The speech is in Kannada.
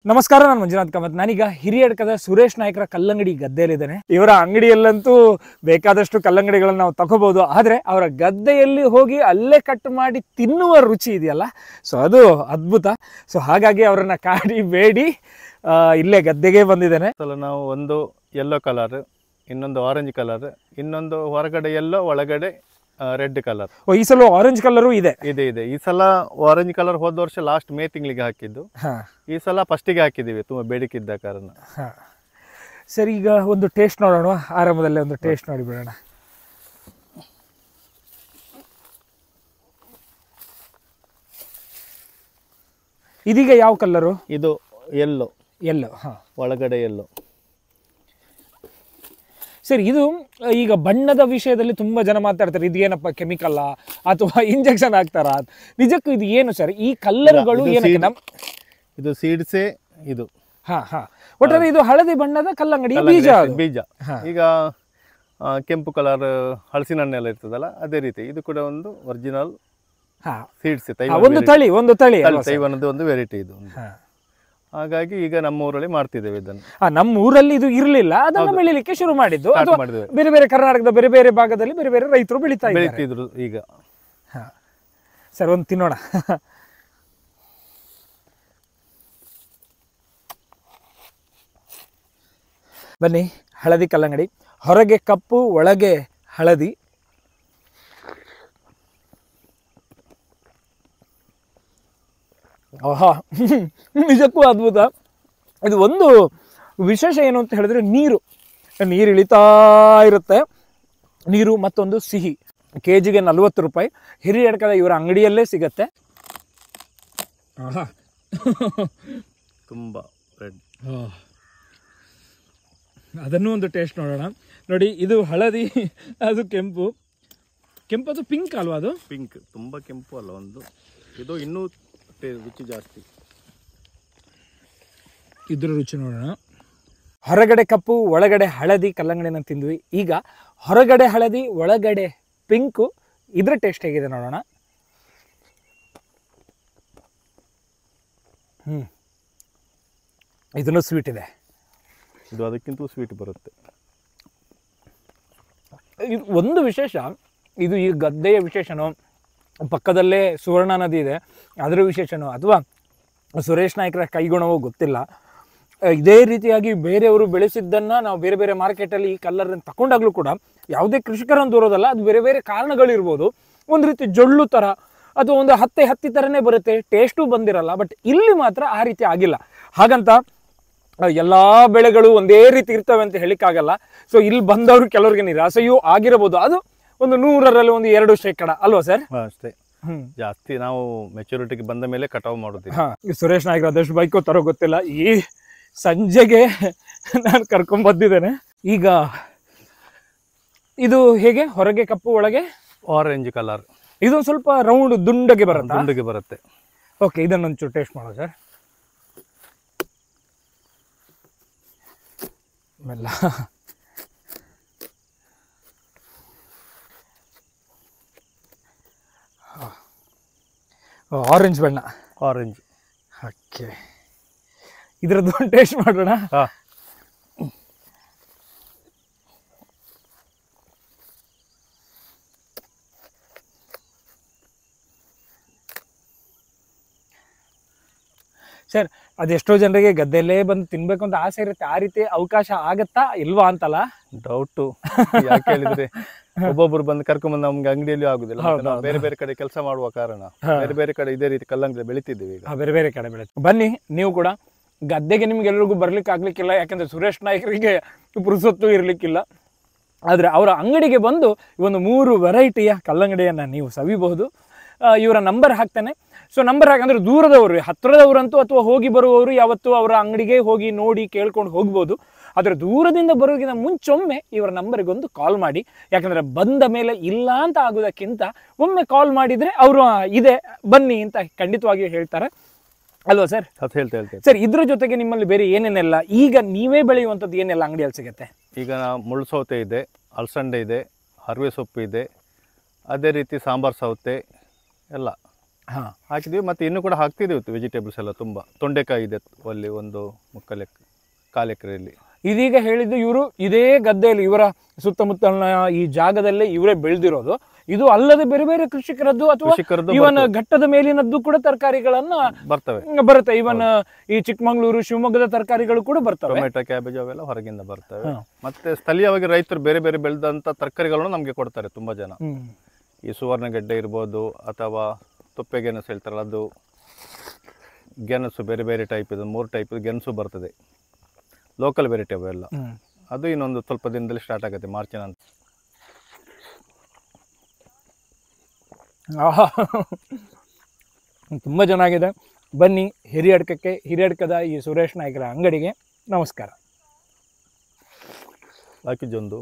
ನಮಸ್ಕಾರ, ನಾನು ಮಂಜುನಾಥ್ ಕಾಮತ್. ನಾನೀಗ ಹಿರಿಯಡ್ಕದ ಸುರೇಶ್ ನಾಯ್ಕರ ಕಲ್ಲಂಗಡಿ ಗದ್ದೆಯಲ್ಲಿದ್ದೇನೆ. ಇವರ ಅಂಗಡಿಯಲ್ಲಂತೂ ಬೇಕಾದಷ್ಟು ಕಲ್ಲಂಗಡಿಗಳನ್ನು ನಾವು ತಗೋಬಹುದು, ಆದರೆ ಅವರ ಗದ್ದೆಯಲ್ಲಿ ಹೋಗಿ ಅಲ್ಲೇ ಕಟ್ ಮಾಡಿ ತಿನ್ನುವ ರುಚಿ ಇದೆಯಲ್ಲ, ಸೊ ಅದು ಅದ್ಭುತ. ಸೊ ಹಾಗಾಗಿ ಅವರನ್ನ ಕಾಡಿ ಬೇಡಿ ಇಲ್ಲೇ ಗದ್ದೆಗೆ ಬಂದಿದ್ದೇನೆ. ನಾವು ಒಂದು ಯೆಲ್ಲೋ ಕಲರ್, ಇನ್ನೊಂದು ಆರೆಂಜ್ ಕಲರ್, ಇನ್ನೊಂದು ಹೊರಗಡೆ ಯೆಲ್ಲೋ ಒಳಗಡೆ ರೆಡ್ ಕಲರ್. ಈ ಸಲ ಆರೆಂಜ್ ಕಲರು ಇದೆ. ಈ ಸಲ ಆರೆಂಜ್ ಕಲರ್ ಹೋದ ವರ್ಷ ಲಾಸ್ಟ್ ಮೇ ತಿಂಗಳಿಗೆ ಹಾಕಿದ್ದು. ಈ ಸಲ ಫಸ್ಟಿಗೆ ಹಾಕಿದ್ದೀವಿ, ತುಂಬಾ ಬೇಡಿಕೆ ಇದ್ದ ಕಾರಣ. ಸರಿ, ಈಗ ಒಂದು ಟೇಸ್ಟ್ ನೋಡೋಣ. ಆರಂಭದಲ್ಲೇ ಒಂದು ಟೇಸ್ಟ್ ನೋಡಿ ಬಿಡೋಣ. ಇದೀಗ ಯಾವ ಕಲರು? ಇದು ಯೆಲ್ಲೋ. ಯೆಲ್ಲೋ, ಒಳಗಡೆ ಯೆಲ್ಲೋ. ಸರಿ, ಇದು ಈಗ ಬಣ್ಣದ ವಿಷಯದಲ್ಲಿ ತುಂಬಾ ಜನ ಮಾತಾಡ್ತಾರೆ, ಇದು ಏನಪ್ಪ ಕೆಮಿಕಲ್ಲ ಅಥವಾ ಇಂಜೆಕ್ಷನ್ ಹಾಕ್ತಾರ? ನಿಜಕ್ಕೂ ಇದು ಏನು ಸರ್? ಈ ಕಲ್ಲರ್ಗಳು ಏನಕ್ಕೆ? ಇದು ಸೀಡ್ಸೇ ಇದು. ಒಟ್ಟಾರೆ ಇದು ಹಳದಿ ಬಣ್ಣದ ಕಲ್ಲಂಗಡಿ ಬೀಜ. ಈಗ ಕೆಂಪು ಕಲರ್ ಹಲಸಿನ ಹಣ್ಣೆಲ್ಲ ಇರ್ತದಲ್ಲ, ಅದೇ ರೀತಿ ಇದು ಕೂಡ ಒಂದು ಒರಿಜಿನಲ್ ಸೀಡ್ಸ್. ಒಂದು ತಳಿ ತೈವಾನದ ಒಂದು ವೆರೈಟಿ ಇದು. ಹಾಗಾಗಿ ಈಗ ನಮ್ಮ ಊರಲ್ಲಿ ಮಾಡ್ತಿದ್ದೇವೆ ಇದನ್ನು. ನಮ್ಮ ಊರಲ್ಲಿ ಇದು ಇರಲಿಲ್ಲ, ಅದನ್ನು ಬೆಳಿಲಿಕ್ಕೆ ಶುರು ಮಾಡಿದ್ದು. ಬೇರೆ ಬೇರೆ ಕರ್ನಾಟಕದ ಬೇರೆ ಬೇರೆ ಭಾಗದಲ್ಲಿ ಬೇರೆ ಬೇರೆ ರೈತರು ಬೆಳೀತಿದ್ರು ಈಗ. ಸರ್, ಒಂದು ತಿನ್ನೋಣ. ಬನ್ನಿ, ಹಳದಿ ಕಲ್ಲಂಗಡಿ, ಹೊರಗೆ ಕಪ್ಪು ಒಳಗೆ ಹಳದಿ. ಆಹಾ, ನಿಜಕ್ಕೂ ಅದ್ಭುತ. ಇದು ಒಂದು ವಿಶೇಷ ಏನು ಅಂತ ಹೇಳಿದ್ರೆ, ನೀರು ಇಳಿತಾ ಇರುತ್ತೆ. ನೀರು ಮತ್ತೊಂದು ಸಿಹಿ. ಕೆಜಿಗೆ 40 ರೂಪಾಯಿ. ಹಿರಿಯಡ್ಕದ ಇವರ ಅಂಗಡಿಯಲ್ಲೇ ಸಿಗತ್ತೆ. ತುಂಬಾ ರೆಡ್. ಅದನ್ನು ಒಂದು ಟೇಸ್ಟ್ ನೋಡೋಣ. ನೋಡಿ, ಇದು ಹಳದಿ, ಅದು ಕೆಂಪು. ಅದು ಪಿಂಕ್ ಅಲ್ವಾ? ಅದು ಪಿಂಕ್, ತುಂಬಾ ಕೆಂಪು ಅಲ್ಲ. ಇದು ಇನ್ನೂ ರುಚಿ ಜಾಸ್ತಿ. ಇದ್ರ ರುಚಿ ನೋಡೋಣ. ಹೊರಗಡೆ ಕಪ್ಪು ಒಳಗಡೆ ಹಳದಿ ಕಲ್ಲಂಗಡಿನ ತಿಂದ್ವಿ. ಈಗ ಹೊರಗಡೆ ಹಳದಿ ಒಳಗಡೆ ಪಿಂಕು, ಇದ್ರ ಟೇಸ್ಟ್ ಹೇಗಿದೆ ನೋಡೋಣ. ಇದನ್ನು ಸ್ವೀಟ್ ಇದೆ. ಇದು ಅದಕ್ಕಿಂತ ಸ್ವೀಟ್ ಬರುತ್ತೆ. ಇದು ಒಂದು ವಿಶೇಷ. ಇದು ಈ ಗದ್ದೆಯ ವಿಶೇಷನೋ, ಪಕ್ಕದಲ್ಲೇ ಸುವರ್ಣ ನದಿ ಇದೆ ಅದರ ವಿಶೇಷನೋ, ಅಥವಾ ಸುರೇಶ್ ನಾಯ್ಕರ ಕೈಗುಣವೋ ಗೊತ್ತಿಲ್ಲ. ಇದೇ ರೀತಿಯಾಗಿ ಬೇರೆಯವರು ಬೆಳೆಸಿದ್ದನ್ನು ನಾವು ಬೇರೆ ಬೇರೆ ಮಾರ್ಕೆಟಲ್ಲಿ ಈ ಕಲ್ಲರನ್ನು ತಗೊಂಡಾಗಲೂ ಕೂಡ ಯಾವುದೇ ಕೃಷಿಕರನ್ನು ದೂರೋದಲ್ಲ, ಅದು ಬೇರೆ ಬೇರೆ ಕಾರಣಗಳಿರ್ಬೋದು. ಒಂದು ರೀತಿ ಜೊಳ್ಳು ಥರ ಅಥವಾ ಒಂದು ಹತ್ತಿ ಥರನೇ ಬರುತ್ತೆ, ಟೇಸ್ಟು ಬಂದಿರಲ್ಲ. ಬಟ್ ಇಲ್ಲಿ ಮಾತ್ರ ಆ ರೀತಿ ಆಗಿಲ್ಲ. ಹಾಗಂತ ಎಲ್ಲ ಬೆಳೆಗಳು ಒಂದೇ ರೀತಿ ಇರ್ತವೆ ಅಂತ ಹೇಳಿಕ್ಕಾಗಲ್ಲ. ಸೊ ಇಲ್ಲಿ ಬಂದವರು ಕೆಲವ್ರಿಗೆ ನಿರಾಸೆಯೂ ಆಗಿರಬಹುದು. ಅದು ಒಂದು 100ರಲ್ಲಿ ಒಂದು 2% ಅಲ್ವಾ ಸರ್? ಅಷ್ಟೇ, ಜಾಸ್ತಿ ನಾವು ಮೆಚುರಿಟಿಗೆ ಬಂದ ಮೇಲೆ ಕಟಾವು ಮಾಡೋದು. ಸುರೇಶ್ ನಾಯ್ಕರು ಅದಷ್ಟು ಬೈಕೋ ತರೋ ಗೊತ್ತಿಲ್ಲ. ಈ ಸಂಜೆಗೆ ನಾನು ಕರ್ಕೊಂಡ್ ಬಂದಿದ್ದೇನೆ. ಈಗ ಇದು ಹೇಗೆ? ಹೊರಗೆ ಕಪ್ಪು ಒಳಗೆ ಆರೆಂಜ್ ಕಲರ್. ಇದೊಂದು ಸ್ವಲ್ಪ ರೌಂಡ್ ದುಂಡಗೆ ಬರುತ್ತೆ. ಓಕೆ, ಇದನ್ನೊಂಚೂರು ಟೇಸ್ಟ್ ಮಾಡೋ ಸರ್. ಮೆಲ್ಲ. ಆರೆಂಜ್ ಬಣ್ಣ. ಆರೆಂಜ್. ಓಕೆ, ಇದ್ರದ್ದು ಟೇಸ್ಟ್ ಮಾಡೋಣ. ಸರ್, ಅದೆಷ್ಟೋ ಜನರಿಗೆ ಗದ್ದೆಲ್ಲೇ ಬಂದು ತಿನ್ಬೇಕು ಅಂತ ಆಸೆ ಇರುತ್ತೆ. ಆ ರೀತಿ ಅವಕಾಶ ಆಗತ್ತಾ ಇಲ್ವಾ ಅಂತಲ್ಲ ಡೌಟು. ಯಾಕೆ ಹೇಳಿದ್ರೆ, ಒಬ್ಬೊಬ್ರು ಬಂದು ಕರ್ಕೊಂಡ್ಬಂದು ನಮ್ಗೆ ಅಂಗಡಿಯಲ್ಲಿ ಆಗುದಿಲ್ಲ. ಬೇರೆ ಬೇರೆ ಕಡೆ ಕೆಲಸ ಮಾಡುವ ಕಾರಣ ಬೇರೆ ಬೇರೆ ಕಡೆ ಇದೇ ರೀತಿ ಕಲ್ಲಂಗಡಿ ಬೆಳಿತಿದ್ದೀವಿ. ಈಗ ಬೇರೆ ಬೇರೆ ಕಡೆ ಬೆಳೀತೀವಿ. ಬನ್ನಿ, ನೀವು ಕೂಡ ಗದ್ದೆಗೆ ನಿಮ್ಗೆಲ್ರಿಗೂ ಬರ್ಲಿಕ್ಕೆ ಆಗ್ಲಿಕ್ಕಿಲ್ಲ, ಯಾಕಂದ್ರೆ ಸುರೇಶ್ ನಾಯ್ಕರಿಗೆ ಪುರುಸೊತ್ತು ಇರ್ಲಿಕ್ಕಿಲ್ಲ. ಆದ್ರೆ ಅವರ ಅಂಗಡಿಗೆ ಬಂದು ಒಂದು 3 ವೆರೈಟಿಯ ಕಲ್ಲಂಗಡಿಯನ್ನ ನೀವು ಸವಿಬಹುದು. ಇವರ ನಂಬರ್ ಹಾಕ್ತಾನೆ. ಸೊ ನಂಬರ್ ಹಾಕಂದ್ರೆ ದೂರದವರು, ಹತ್ತಿರದವರಂತೂ ಅಥವಾ ಹೋಗಿ ಬರುವವರು ಯಾವತ್ತು ಅವರ ಅಂಗಡಿಗೆ ಹೋಗಿ ನೋಡಿ ಕೇಳ್ಕೊಂಡು ಹೋಗ್ಬೋದು. ಆದರೆ ದೂರದಿಂದ ಬರೋಗಿಂತ ಮುಂಚೊಮ್ಮೆ ಇವರ ನಂಬರ್ಗೆ ಒಂದು ಕಾಲ್ ಮಾಡಿ. ಯಾಕಂದ್ರೆ ಬಂದ ಮೇಲೆ ಇಲ್ಲ ಅಂತ ಆಗೋದಕ್ಕಿಂತ ಒಮ್ಮೆ ಕಾಲ್ ಮಾಡಿದ್ರೆ ಅವರು ಇದೆ ಬನ್ನಿ ಅಂತ ಖಂಡಿತವಾಗಿಯೂ ಹೇಳ್ತಾರೆ, ಅಲ್ವಾ ಸರ್? ಹೇಳ್ತೇವೆ ಸರ್. ಇದ್ರ ಜೊತೆಗೆ ನಿಮ್ಮಲ್ಲಿ ಬೇರೆ ಏನೇನೆಲ್ಲ ಈಗ ನೀವೇ ಬೆಳೆಯುವಂಥದ್ದು ಏನೆಲ್ಲ ಅಂಗಡಿಯಲ್ಲಿ ಸಿಗುತ್ತೆ? ಈಗ ಮುಳ್ಳು ಸೌತೆ ಇದೆ, ಅಲಸಂಡೆ ಇದೆ, ಹರವೆ ಸೊಪ್ಪು ಇದೆ, ಅದೇ ರೀತಿ ಸಾಂಬಾರ್ ಸೌತೆ ಎಲ್ಲ. ಹಾಂ ಹಾಕಿದ್ವಿ, ಮತ್ತೆ ಇನ್ನು ಕೂಡ ಹಾಕ್ತಿದ್ದೀವಿ ವೆಜಿಟೇಬಲ್ಸ್ ಎಲ್ಲ ತುಂಬ. ತೊಂಡೆಕಾಯಿ ಇದೆ ಅಲ್ಲಿ ಒಂದು 3-4 ಎಕರೆಯಲ್ಲಿ. ಇದೀಗ ಹೇಳಿದ್ದು ಇವರು ಇದೇ ಗದ್ದೆಯಲ್ಲಿ ಇವರ ಸುತ್ತಮುತ್ತಲಿನ ಈ ಜಾಗದಲ್ಲೇ ಇವರೇ ಬೆಳೆದಿರೋದು. ಇದು ಅಲ್ಲದೆ ಬೇರೆ ಬೇರೆ ಕೃಷಿಕರದ್ದು ಅಥವಾ ಕೃಷಿಕರದ್ದು ಇವನ್ ಘಟ್ಟದ ಮೇಲಿನದ್ದು ಕೂಡ ತರಕಾರಿಗಳನ್ನ ಬರುತ್ತೆ. ಇವನ್ ಈ ಚಿಕ್ಕಮಂಗ್ಳೂರು, ಶಿವಮೊಗ್ಗದ ತರಕಾರಿಗಳು ಕೂಡ ಬರ್ತವೆ. ಟೊಮೆಟೊ, ಕ್ಯಾಬೇಜ್ ಅವೆಲ್ಲ ಹೊರಗಿಂದ ಬರ್ತವೆ. ಮತ್ತೆ ಸ್ಥಳೀಯವಾಗಿ ರೈತರು ಬೇರೆ ಬೇರೆ ಬೆಳೆದಂತ ತರಕಾರಿಗಳನ್ನು ನಮ್ಗೆ ಕೊಡ್ತಾರೆ ತುಂಬಾ ಜನ. ಈ ಸುವರ್ಣಗೆಡ್ಡೆ ಇರ್ಬೋದು ಅಥವಾ ತೊಪ್ಪೆ ಗೆಣಸು ಹೇಳ್ತಾರಲ್ಲ, ಅದು ಗೆಣಸು ಬೇರೆ ಬೇರೆ ಟೈಪ್ ಇದೆ, 3 ಟೈಪ್ ಗೆಣಸು ಬರ್ತದೆ, ಲೋಕಲ್ ವೆರೈಟಿ ಅವೆಲ್ಲ. ಅದು ಇನ್ನೊಂದು ಸ್ವಲ್ಪ ದಿನದಲ್ಲಿ ಸ್ಟಾರ್ಟ್ ಆಗುತ್ತೆ, ಮಾರ್ಚಿನ ನಂತರ. ತುಂಬ ಚೆನ್ನಾಗಿದೆ. ಬನ್ನಿ ಹಿರಿಯಡ್ಕಕ್ಕೆ, ಹಿರಿಯಡ್ಕದ ಈ ಸುರೇಶ್ ನಾಯ್ಕರ ಅಂಗಡಿಗೆ. ನಮಸ್ಕಾರ. ಹಾಕಿದ್ದೊಂದು